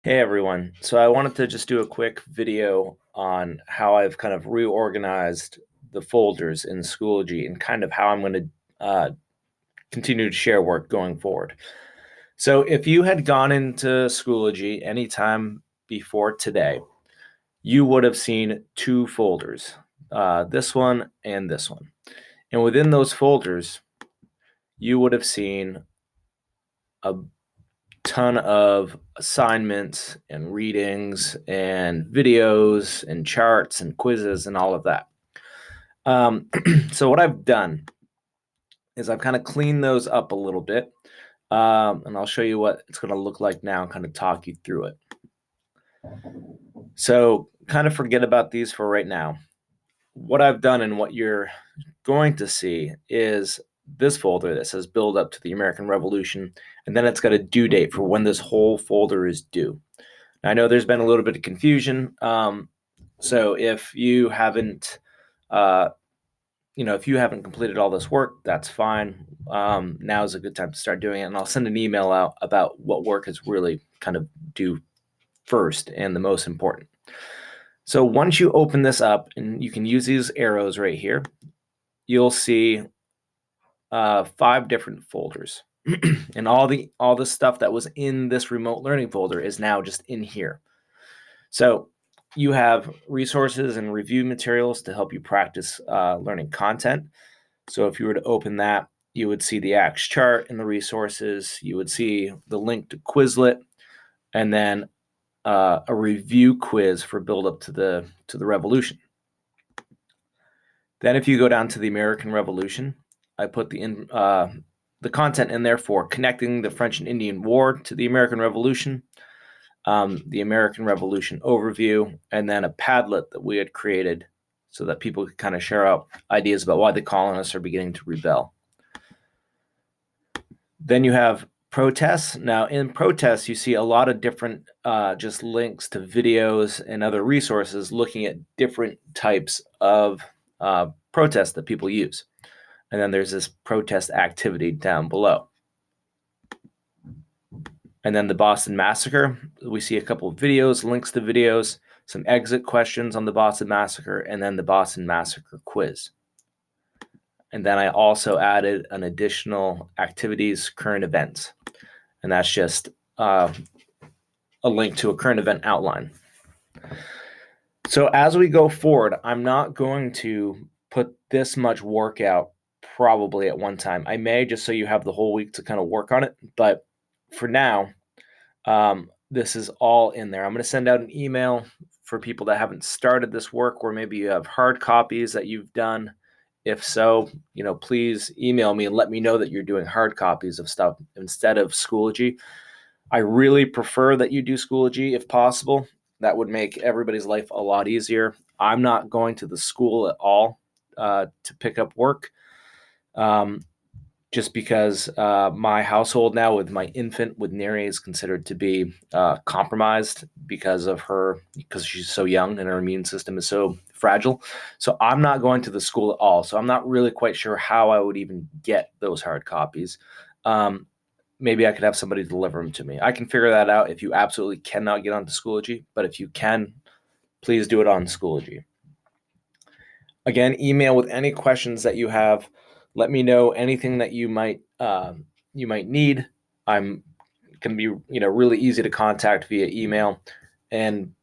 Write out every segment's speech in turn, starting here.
Hey everyone. So I wanted to just do a quick video on how I've kind of reorganized the folders in Schoology and kind of how I'm going to continue to share work going forward. So if you had gone into Schoology anytime before today, you would have seen two folders, this one and this one. And within those folders, you would have seen a ton of assignments and readings and videos and charts and quizzes and all of that. So what I've done is I've kind of cleaned those up a little bit, and I'll show you what it's going to look like now and kind of talk you through it. So kind of forget about these for right now. What I've done and what you're going to see is this folder that says build up to the American Revolution, and then it's got a due date for when this whole folder is due. I know there's been a little bit of confusion. So if you haven't, if you haven't completed all this work, that's fine. Now is a good time to start doing it, and I'll send an email out about what work is really kind of due first and the most important. So once you open this up, and you can use these arrows right here, you'll see 5 different folders. And all the stuff that was in this remote learning folder is now just in here. So you have resources and review materials to help you practice learning content. So if you were to open that, you would see the ACTS chart and the resources. You would see the link to Quizlet, and then a review quiz for build up to the Revolution. Then if you go down to the American Revolution, I put the content in there for connecting the French and Indian War to the American Revolution, the American Revolution overview, and then a Padlet that we had created so that people could kind of share out ideas about why the colonists are beginning to rebel. Then you have protests. Now in protests, you see a lot of different just links to videos and other resources looking at different types of protests that people use. And then there's this protest activity down below. And then the Boston Massacre, we see a couple of videos, links to videos, some exit questions on the Boston Massacre, and then the Boston Massacre quiz. And then I also added an additional activities, current events. And that's just a link to a current event outline. So as we go forward, I'm not going to put this much work out probably at one time. I may, just so you have the whole week to kind of work on it. But for now, this is all in there. I'm going to send out an email for people that haven't started this work, or maybe you have hard copies that you've done. If so, please email me and let me know that you're doing hard copies of stuff instead of Schoology. I really prefer that you do Schoology if possible. That would make everybody's life a lot easier. I'm not going to the school at all to pick up work. Just because my household now with my infant with Neri is considered to be compromised because she's so young and her immune system is so fragile. So I'm not going to the school at all. So I'm not really quite sure how I would even get those hard copies. Maybe I could have somebody deliver them to me. I can figure that out if you absolutely cannot get onto Schoology, but if you can, please do it on Schoology. Again, email with any questions that you have. Let me know anything that you might need. I'm can be really easy to contact via email, and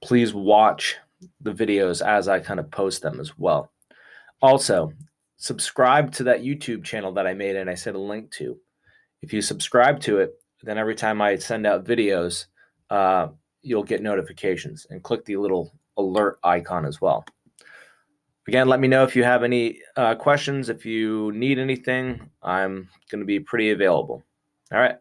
please watch the videos as I kind of post them as well. Also, subscribe to that YouTube channel that I made and I sent a link to. If you subscribe to it, then every time I send out videos, you'll get notifications, and click the little alert icon as well. Again, let me know if you have any questions. If you need anything, I'm going to be pretty available. All right.